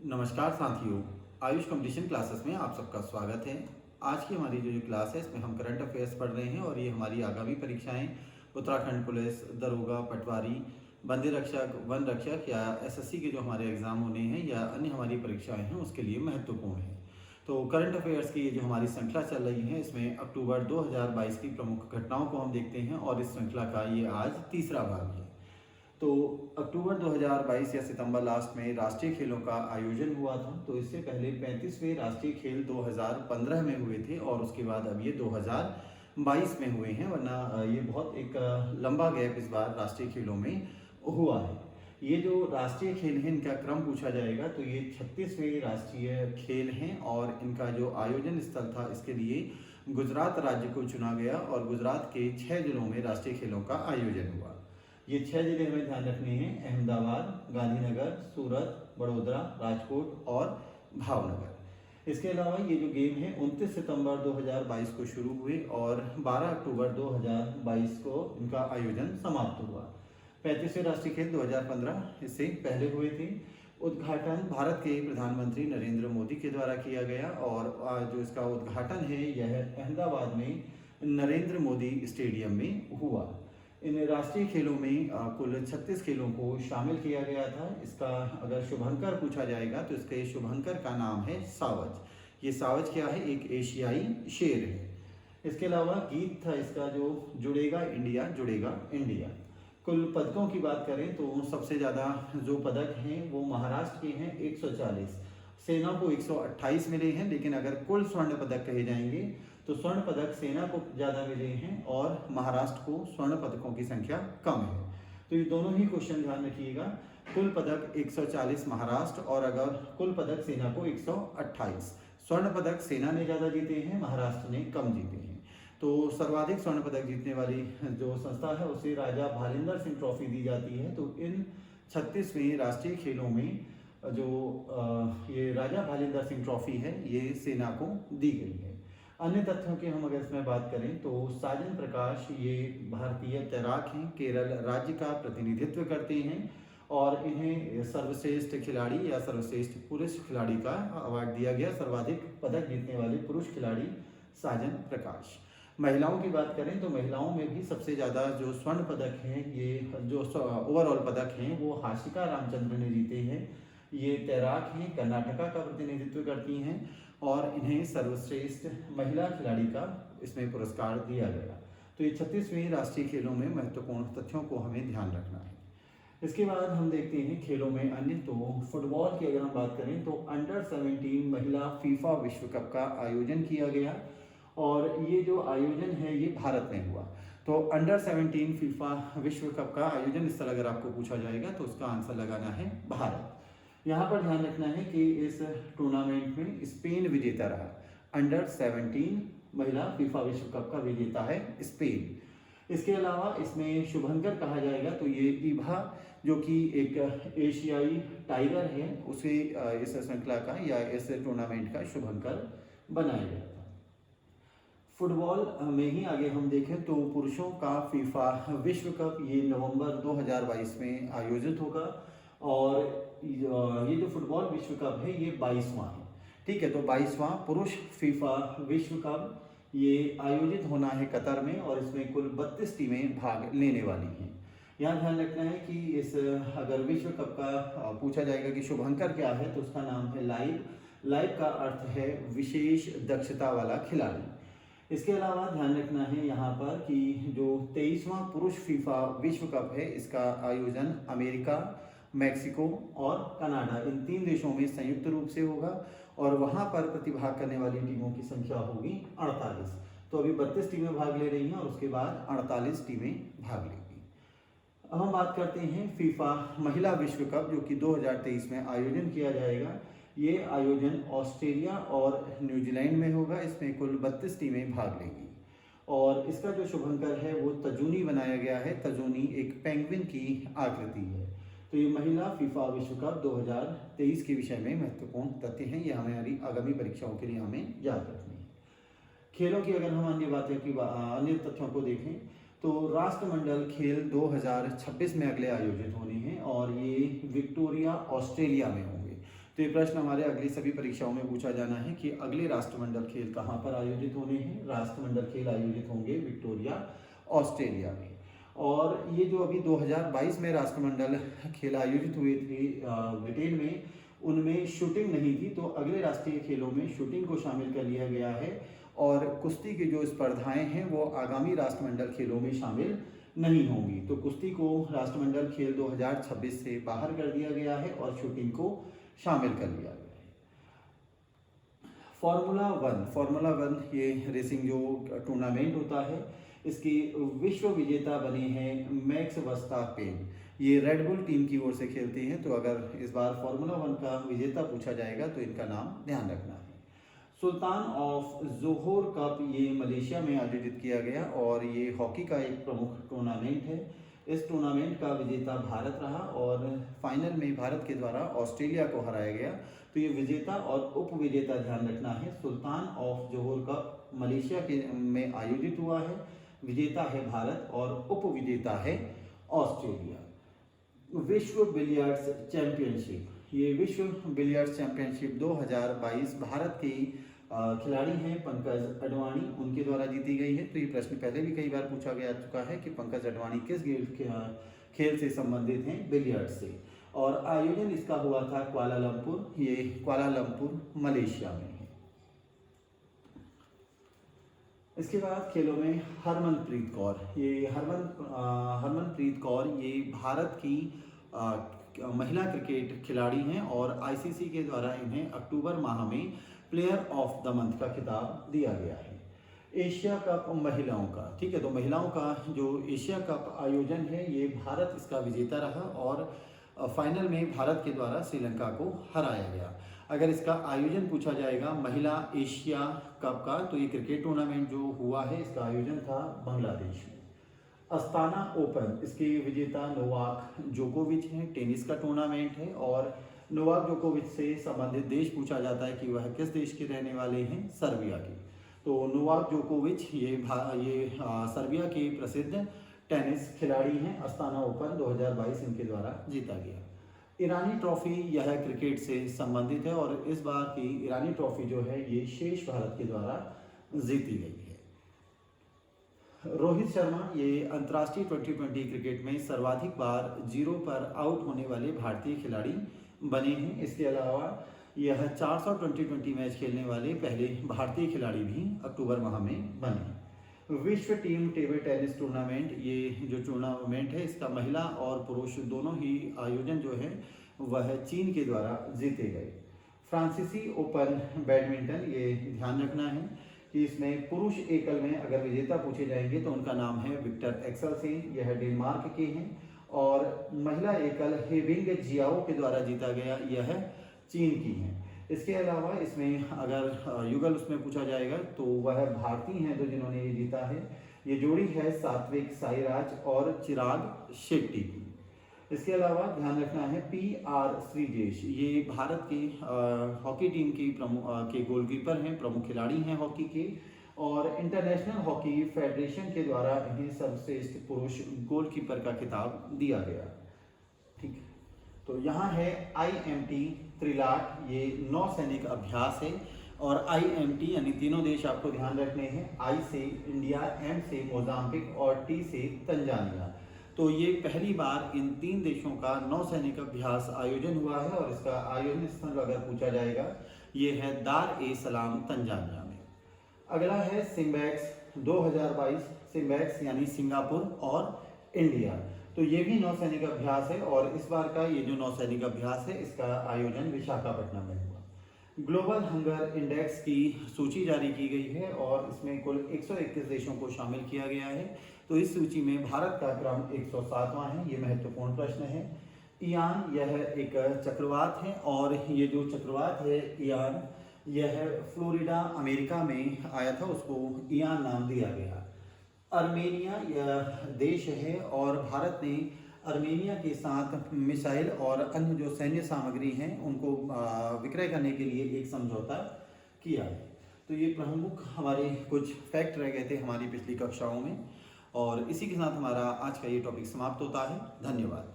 नमस्कार साथियों, Ayush competition classes में आप सबका स्वागत है। आज की हमारी जो क्लास है इसमें हम करंट अफेयर्स पढ़ रहे हैं और ये हमारी आगामी परीक्षाएं उत्तराखंड पुलिस, दरोगा, पटवारी, बंदी रक्षक, वन रक्षक या एसएससी के जो हमारे एग्जाम होने हैं या अन्य हमारी परीक्षाएं हैं उसके लिए महत्वपूर्ण है। तो करंट अफेयर्स की ये जो हमारी श्रृंखला चल रही है इसमें अक्टूबर 2022 की प्रमुख घटनाओं को हम देखते हैं और इस श्रृंखला का ये आज तीसरा भाग है। तो अक्टूबर 2022 या सितंबर लास्ट में राष्ट्रीय खेलों का आयोजन हुआ था। तो इससे पहले 35वें राष्ट्रीय खेल 2015 में हुए थे और उसके बाद अब ये 2022 में हुए हैं, वरना ये बहुत एक लंबा गैप इस बार राष्ट्रीय खेलों में हुआ है। ये जो राष्ट्रीय खेल हैं इनका क्रम पूछा जाएगा तो ये 36वें राष्ट्रीय खेल हैं और इनका जो आयोजन स्थल था इसके लिए गुजरात राज्य को चुना गया और गुजरात के 6 जिलों में राष्ट्रीय खेलों का आयोजन हुआ। ये 6 जिले हमें ध्यान रखने हैं: अहमदाबाद, गांधीनगर, सूरत, बड़ौदा, राजकोट और भावनगर। इसके अलावा ये जो गेम है 29 सितंबर 2022 को शुरू हुए और 12 अक्टूबर 2022 को इनका आयोजन समाप्त हुआ। 35वें राष्ट्रीय खेल 2015 इससे पहले हुए थे। उद्घाटन भारत के प्रधानमंत्री नरेंद्र मोदी के द्वारा किया गया और जो इसका उद्घाटन है यह अहमदाबाद में नरेंद्र मोदी स्टेडियम में हुआ। इन राष्ट्रीय खेलों में कुल 36 खेलों को शामिल किया गया था। इसका अगर शुभंकर पूछा जाएगा तो इसके शुभंकर का नाम है सावज। ये सावज क्या है? एक एशियाई शेर है। इसके अलावा गीत था इसका जो जुड़ेगा इंडिया जुड़ेगा इंडिया। कुल पदकों की बात करें तो सबसे ज़्यादा जो पदक हैं वो महाराष्ट्र के हैं 140, सेना को 128 मिले हैं। लेकिन अगर कुल स्वर्ण पदक कहे जाएंगे तो स्वर्ण पदक सेना को ज़्यादा मिले हैं और महाराष्ट्र को स्वर्ण पदकों की संख्या कम है। तो ये दोनों ही क्वेश्चन ध्यान रखिएगा। कुल पदक 140 महाराष्ट्र और अगर कुल पदक सेना को 128। स्वर्ण पदक सेना ने ज़्यादा जीते हैं, महाराष्ट्र ने कम जीते हैं। तो सर्वाधिक स्वर्ण पदक जीतने वाली जो संस्था है उसे राजा भालिंदर सिंह ट्रॉफी दी जाती है। तो इन 36वें राष्ट्रीय खेलों में जो ये राजा भालिंदर सिंह ट्रॉफी है ये सेना को दी गई है। अन्य तथ्यों की हम अगर इसमें बात करें तो साजन प्रकाश ये भारतीय तैराक हैं, केरल राज्य का प्रतिनिधित्व करते हैं और इन्हें सर्वश्रेष्ठ खिलाड़ी या सर्वश्रेष्ठ पुरुष खिलाड़ी का अवार्ड दिया गया। सर्वाधिक पदक जीतने वाले पुरुष खिलाड़ी साजन प्रकाश। महिलाओं की बात करें तो महिलाओं में भी सबसे ज़्यादा जो स्वर्ण पदक हैं ये जो ओवरऑल पदक हैं वो हाशिका रामचंद्र ने जीते हैं। ये तैराक हैं, कर्नाटका का प्रतिनिधित्व करती हैं और इन्हें सर्वश्रेष्ठ महिला खिलाड़ी का इसमें पुरस्कार दिया गया। तो ये 36वें राष्ट्रीय खेलों में महत्वपूर्ण तथ्यों को हमें ध्यान रखना है। इसके बाद हम देखते हैं खेलों में अन्य। तो फुटबॉल की अगर हम बात करें तो अंडर 17 महिला फीफा विश्व कप का आयोजन किया गया और ये जो आयोजन है ये भारत में हुआ। तो अंडर 17 फीफा विश्व कप का आयोजन स्थल अगर आपको पूछा जाएगा तो उसका आंसर लगाना है भारत। यहाँ पर ध्यान रखना है कि इस टूर्नामेंट में स्पेन विजेता रहा। अंडर 17 महिला फीफा विश्व कप का विजेता है स्पेन। इसके अलावा इसमें शुभंकर कहा जाएगा तो ये ईभा जो कि एक एशियाई टाइगर है उसे इस श्रृंखला का या इस टूर्नामेंट का शुभंकर बनाया गया था। फुटबॉल में ही आगे हम देखें तो पुरुषों का फीफा विश्व कप ये नवंबर 2022 में आयोजित होगा और ये जो फुटबॉल विश्व कप है ये 22वां है। ठीक है, तो 22वां पुरुष फीफा विश्व कप ये आयोजित होना है कतर में और इसमें कुल 32 टीमें भाग लेने वाली हैं। यहाँ ध्यान रखना है कि इस अगर विश्व कप का पूछा जाएगा कि शुभंकर क्या है तो उसका नाम है लाइव। लाइव का अर्थ है विशेष दक्षता वाला खिलाड़ी। इसके अलावा ध्यान रखना है यहाँ पर कि जो 23वां पुरुष फीफा विश्व कप है इसका आयोजन अमेरिका, मैक्सिको और कनाडा इन 3 देशों में संयुक्त रूप से होगा और वहां पर प्रतिभाग करने वाली टीमों की संख्या होगी 48। तो अभी 32 टीमें भाग ले रही हैं और उसके बाद 48 टीमें भाग लेंगी। अब हम बात करते हैं फीफा महिला विश्व कप जो कि 2023 में आयोजन किया जाएगा। ये आयोजन ऑस्ट्रेलिया और न्यूजीलैंड में होगा। इसमें कुल 32 टीमें भाग लेंगी और इसका जो शुभंकर है वो तजूनी बनाया गया है। तजूनी एक पेंगुइन की आकृति है। तो ये महिला फीफा विश्व कप 2023 के विषय में महत्वपूर्ण तथ्य हैं। ये हमारी आगामी परीक्षाओं के लिए हमें याद रखनी है। खेलों की अगर हम अन्य तथ्यों को देखें तो राष्ट्रमंडल खेल 2026 में अगले आयोजित होने हैं और ये विक्टोरिया ऑस्ट्रेलिया में होंगे। तो ये प्रश्न हमारे अगली सभी परीक्षाओं में पूछा जाना है कि अगले राष्ट्रमंडल खेल कहाँ पर आयोजित होने हैं। राष्ट्रमंडल खेल आयोजित होंगे विक्टोरिया, ऑस्ट्रेलिया में। और ये जो अभी 2022 में राष्ट्रमंडल खेल आयोजित हुए थे ब्रिटेन में, उनमें शूटिंग नहीं थी, तो अगले राष्ट्रीय खेलों में शूटिंग को शामिल कर लिया गया है और कुश्ती की जो स्पर्धाएं हैं वो आगामी राष्ट्रमंडल खेलों में शामिल नहीं होंगी। तो कुश्ती को राष्ट्रमंडल खेल 2026 से बाहर कर दिया गया है और शूटिंग को शामिल कर लिया गया है। फार्मूला वन ये रेसिंग जो टूर्नामेंट होता है, इसकी विश्व विजेता बने हैं मैक्स वर्स्टापेन। ये रेड बुल टीम की ओर से खेलते हैं। तो अगर इस बार फार्मूला वन का विजेता पूछा जाएगा तो इनका नाम ध्यान रखना है। सुल्तान ऑफ जोहोर कप ये मलेशिया में आयोजित किया गया और ये हॉकी का एक प्रमुख टूर्नामेंट है। इस टूर्नामेंट का विजेता भारत रहा और फाइनल में भारत के द्वारा ऑस्ट्रेलिया को हराया गया। तो ये विजेता और उप विजेता ध्यान रखना है। सुल्तान ऑफ जोहोर कप मलेशिया के में आयोजित हुआ है। विजेता है भारत और उप विजेता है ऑस्ट्रेलिया। विश्व बिलियर्ड्स चैंपियनशिप, ये विश्व बिलियर्ड्स चैंपियनशिप 2022 भारत के खिलाड़ी हैं पंकज अडवाणी, उनके द्वारा जीती गई है। तो ये प्रश्न पहले भी कई बार पूछा गया चुका है कि पंकज अडवाणी किस खेल से संबंधित हैं, बिलियर्ड्स से। और आयोजन इसका हुआ था कुआलालंपुर, ये कुआलालंपुर मलेशिया में है। इसके बाद खेलों में हरमनप्रीत कौर, ये हरमनप्रीत कौर ये भारत की महिला क्रिकेट खिलाड़ी हैं और आईसीसी के द्वारा इन्हें अक्टूबर माह में प्लेयर ऑफ द मंथ का खिताब दिया गया है। एशिया कप महिलाओं का, ठीक है, तो महिलाओं का जो एशिया कप आयोजन है ये भारत इसका विजेता रहा और फाइनल में भारत के द्वारा श्रीलंका को हराया गया। अगर इसका आयोजन पूछा जाएगा महिला एशिया कप का, तो ये क्रिकेट टूर्नामेंट जो हुआ है इसका आयोजन था बांग्लादेश में। अस्ताना ओपन, इसके विजेता नोवाक जोकोविच हैं। टेनिस का टूर्नामेंट है और नोवाक जोकोविच से संबंधित देश पूछा जाता है कि वह किस देश के रहने वाले हैं, सर्बिया के। तो नोवाक जोकोविच ये सर्बिया के प्रसिद्ध टेनिस खिलाड़ी हैं। अस्ताना ओपन 2022 इनके द्वारा जीता गया। ईरानी ट्रॉफी यह क्रिकेट से संबंधित है और इस बार की ईरानी ट्रॉफी जो है ये शेष भारत के द्वारा जीती गई है। रोहित शर्मा ये अंतर्राष्ट्रीय T20 क्रिकेट में सर्वाधिक बार 0 पर आउट होने वाले भारतीय खिलाड़ी बने हैं। इसके अलावा यह 400 T20 मैच खेलने वाले पहले भारतीय खिलाड़ी भी अक्टूबर माह में बने। विश्व टीम टेबल टेनिस टूर्नामेंट, ये जो टूर्नामेंट है इसका महिला और पुरुष दोनों ही आयोजन जो है वह चीन के द्वारा जीते गए। फ्रांसीसी ओपन बैडमिंटन, ये ध्यान रखना है कि इसमें पुरुष एकल में अगर विजेता पूछे जाएंगे तो उनका नाम है विक्टर एक्सेलसेन, यह डेनमार्क के हैं। और महिला एकल हेविंग जियाओ के द्वारा जीता गया, यह चीन की हैं। इसके अलावा इसमें अगर युगल उसमें पूछा जाएगा तो वह भारतीय हैं तो जिन्होंने ये जीता है। ये जोड़ी है सात्विक साईराज और चिराग शेट्टी की। इसके अलावा ध्यान रखना है PR श्रीजेश, ये भारत के हॉकी टीम की के गोलकीपर हैं, प्रमुख खिलाड़ी हैं हॉकी के और इंटरनेशनल हॉकी फेडरेशन के द्वारा इन्हें सर्वश्रेष्ठ पुरुष गोलकीपर का खिताब दिया गया। ठीक है, तो यहाँ है IMT त्रिलाट, ये नौसैनिक अभ्यास है और IMT यानी तीनों देश आपको ध्यान रखने हैं। I से इंडिया, M से मोजाम्बिक और T से तंजानिया। तो ये पहली बार इन 3 देशों का नौसैनिक अभ्यास आयोजन हुआ है और इसका आयोजन स्थल अगर पूछा जाएगा ये है दार ए सलाम तंजानिया में। अगला है सिम्बैक्स 2022, सिम्बैक्स यानी सिंगापुर और इंडिया। तो ये भी नौसैनिक अभ्यास है और इस बार का ये जो नौसैनिक अभ्यास है इसका आयोजन विशाखापट्टनम में हुआ। ग्लोबल हंगर इंडेक्स की सूची जारी की गई है और इसमें कुल 121 देशों को शामिल किया गया है। तो इस सूची में भारत का क्रम 107वां है। ये महत्वपूर्ण प्रश्न है। इयान यह एक चक्रवात है और ये जो चक्रवात है इयान, यह फ्लोरिडा अमेरिका में आया था, उसको इयान नाम दिया गया। अर्मेनिया यह देश है और भारत ने अर्मेनिया के साथ मिसाइल और अन्य जो सैन्य सामग्री हैं उनको विक्रय करने के लिए एक समझौता किया है। तो ये प्रमुख हमारे कुछ फैक्ट रह गए थे हमारी पिछली कक्षाओं में और इसी के साथ हमारा आज का ये टॉपिक समाप्त होता है। धन्यवाद।